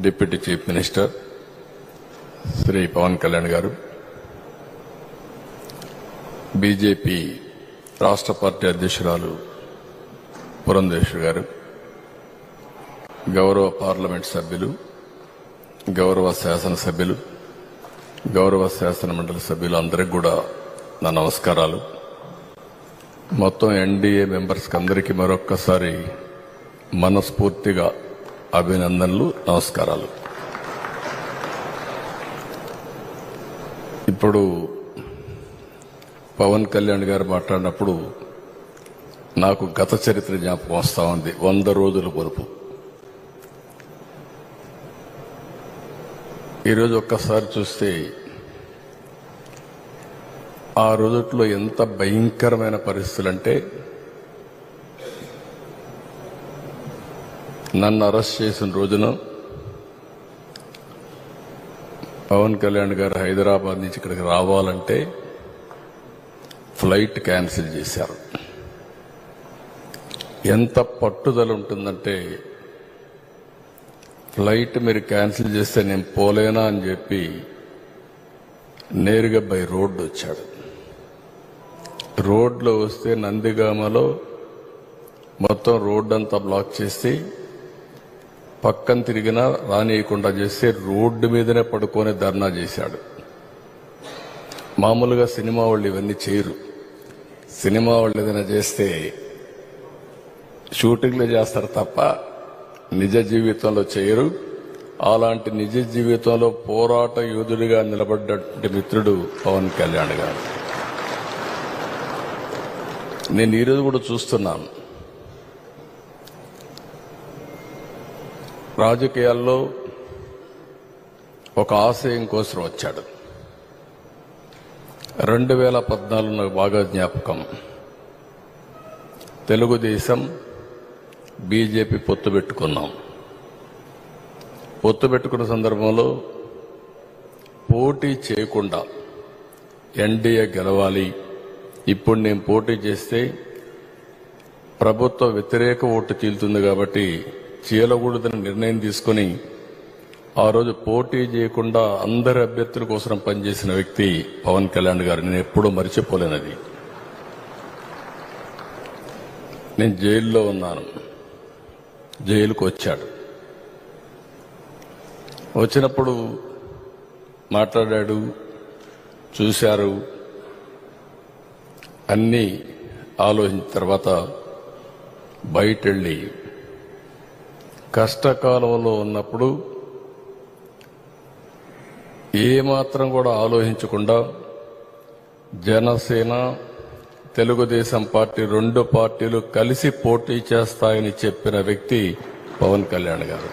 Deputy chief minister Shri Pawan Kalyan గారు, BJP రాష్ట్ర party అధ్యక్షురాలు పురంధేశ్వరి గారు, గౌరవ పార్లమెంట్ సభ్యులు, గౌరవ శాసనసభ్యులు, గౌరవ శాసన మండలి సభ్యులు అందరికీ కూడా నా నమస్కారాలు. మొత్తం ఎన్డీఏ మెంబర్స్కి అందరికీ మరొక్కసారి మనస్ఫూర్తిగా అభినందనలు, నమస్కారాలు. ఇప్పుడు పవన్ కళ్యాణ్ గారు మాట్లాడినప్పుడు నాకు గత చరిత్ర జ్ఞాపకం వస్తా ఉంది. 100 రోజుల పొరుపు. ఈరోజు ఒక్కసారి చూస్తే ఆ రోజుల్లో ఎంత భయంకరమైన పరిస్థితులంటే, నన్ను అరెస్ట్ చేసిన రోజున పవన్ కళ్యాణ్ గారు హైదరాబాద్ నుంచి ఇక్కడికి రావాలంటే ఫ్లైట్ క్యాన్సిల్ చేశారు. ఎంత పట్టుదల ఉంటుందంటే, ఫ్లైట్ మీరు క్యాన్సిల్ చేస్తే నేను పోలేనా అని చెప్పి నేరుగా బై రోడ్డు వచ్చాడు. రోడ్లో వస్తే నందిగామలో మొత్తం రోడ్డు అంతా బ్లాక్ చేసి పక్కన తిరిగినా రానియకుండా చేస్తే రోడ్డు మీదనే పడుకొని ధర్నా చేశాడు. మామూలుగా సినిమా వాళ్ళు ఇవన్నీ చేయరు. సినిమా వాళ్ళు ఏదైనా చేస్తే షూటింగ్లో చేస్తారు తప్ప నిజ జీవితంలో చేయరు. అలాంటి నిజ జీవితంలో పోరాట యోధుడిగా నిలబడ్డ మిత్రుడు పవన్ కళ్యాణ్ గారు. నేను ఈరోజు కూడా చూస్తున్నాను, రాజకీయాల్లో ఒక ఆశయం కోసం వచ్చాడు. 2014 నాకు బాగా జ్ఞాపకం. తెలుగుదేశం బీజేపీ పొత్తు పెట్టుకున్నాం. పొత్తు పెట్టుకున్న సందర్భంలో పోటీ చేయకుండా ఎన్డీఏ గెలవాలి, ఇప్పుడు నేను పోటీ చేస్తే ప్రభుత్వ వ్యతిరేక ఓటు చీలుతుంది కాబట్టి చీలకూడదని నిర్ణయం తీసుకుని ఆ రోజు పోటీ చేయకుండా అందరి అభ్యర్థుల కోసం పనిచేసిన వ్యక్తి పవన్ కళ్యాణ్ గారు. నేను ఎప్పుడూ మరిచిపోలేనది. నేను జైల్లో ఉన్నాను. జైలుకు వచ్చాడు. వచ్చినప్పుడు మాట్లాడాడు, చూశారు. అన్నీ ఆలోచించిన తర్వాత బయటెళ్ళి కష్టకాలంలో ఉన్నప్పుడు ఏమాత్రం కూడా ఆలోచించకుండా జనసేన, తెలుగుదేశం పార్టీ 2 పార్టీలు కలిసి పోటీ చేస్తాయని చెప్పిన వ్యక్తి పవన్ కళ్యాణ్ గారు.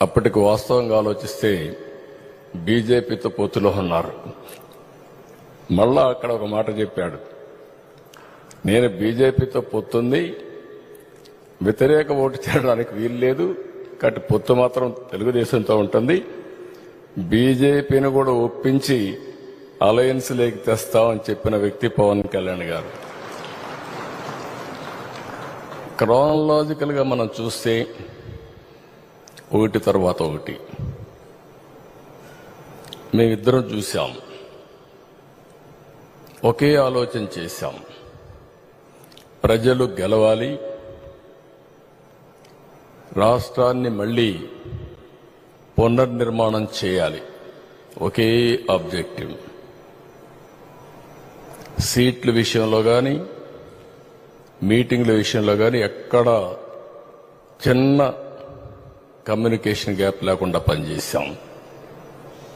అప్పటికి వాస్తవంగా ఆలోచిస్తే బీజేపీతో పొత్తులో ఉన్నారు. మళ్ళా అక్కడ ఒక మాట చెప్పాడు, నేను బీజేపీతో పొత్తుంది, వ్యతిరేక ఓటు చేయడానికి వీలు లేదు, కాబట్టి పొత్తు మాత్రం తెలుగుదేశంతో ఉంటుంది, బీజేపీని కూడా ఒప్పించి అలయన్స్ లేకి తెస్తామని చెప్పిన వ్యక్తి పవన్ కళ్యాణ్ గారు. క్రానలాజికల్ గా మనం చూస్తే ఒకటి తర్వాత ఒకటి మేమిద్దరం చూశాం, ఒకే ఆలోచన చేశాం. ప్రజలు గెలవాలి, రాష్ట్రాన్ని మళ్లీ పునర్నిర్మాణం చేయాలి, ఒకే ఆబ్జెక్టివ్. సీట్ల విషయంలో కానీ మీటింగ్ల విషయంలో కానీ ఎక్కడ చిన్న కమ్యూనికేషన్ గ్యాప్ లేకుండా పనిచేశాం.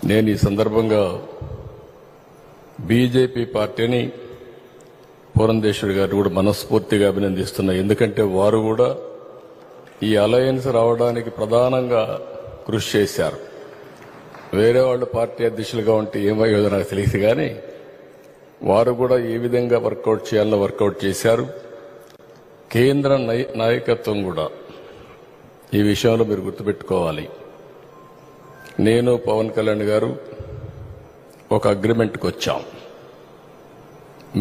నేను ఈ సందర్భంగా బీజేపీ పార్టీని, పురంధేశ్వరి గారిని కూడా మనస్ఫూర్తిగా అభినందిస్తున్నా. ఎందుకంటే వారు కూడా ఈ అలయన్స్ రావడానికి ప్రధానంగా కృషి చేశారు. వేరే వాళ్ళు పార్టీ అధ్యక్షులుగా ఉంటే ఏమయ్యేదో నాకు తెలియదు, కానీ వారు కూడా ఏ విధంగా వర్కౌట్ చేయాలో వర్కౌట్ చేశారు. కేంద్ర నాయకత్వం కూడా ఈ విషయంలో మీరు గుర్తుపెట్టుకోవాలి. నేను పవన్ కళ్యాణ్ గారు ఒక అగ్రిమెంట్కి వచ్చాం.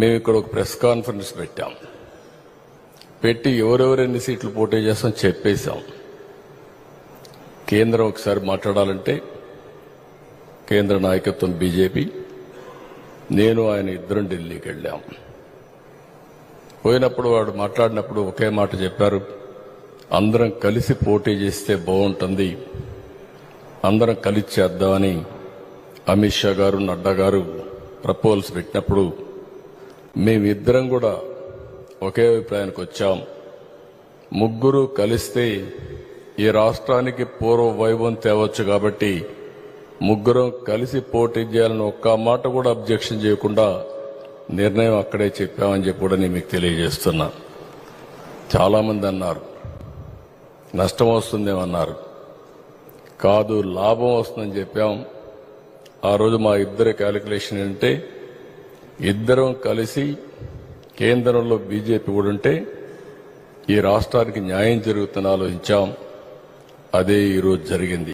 మేము ఇక్కడ ఒక ప్రెస్ కాన్ఫరెన్స్ పెట్టాం. పెట్టి ఎవరెవరు ఎన్ని సీట్లు పోటీ చేస్తాం చెప్పేశాం. కేంద్రం ఒకసారి మాట్లాడాలంటే కేంద్ర నాయకత్వం బీజేపీ, నేను ఆయన ఇద్దరం ఢిల్లీకి వెళ్ళాం. పోయినప్పుడు వాడు మాట్లాడినప్పుడు ఒకే మాట చెప్పారు, అందరం కలిసి పోటీ చేస్తే బాగుంటుంది, అందరం కలిసి చేద్దామని అమిత్ షా గారు, నడ్డా గారు ప్రపోజల్స్ పెట్టినప్పుడు మేమిద్దరం కూడా ఒకే అభిప్రాయానికి వచ్చాం. ముగ్గురు కలిస్తే ఈ రాష్ట్రానికి పూర్వ వైభవం తేవచ్చు కాబట్టి ముగ్గురం కలిసి పోటీ చేయాలని ఒక్క మాట కూడా అబ్జెక్షన్ చేయకుండా నిర్ణయం అక్కడే చెప్పామని చెప్పి కూడా నేను మీకు తెలియజేస్తున్నా. చాలా మంది అన్నారు నష్టం వస్తుందేమన్నారు, కాదు లాభం వస్తుందని చెప్పాం. ఆ రోజు మా ఇద్దరి క్యాలిక్యులేషన్ ఏంటంటే ఇద్దరం కలిసి కేంద్రంలో బీజేపీ కూడా ఉంటే ఈ రాష్ట్రానికి న్యాయం జరుగుతుందని ఆలోచించాం. అదే ఈరోజు జరిగింది.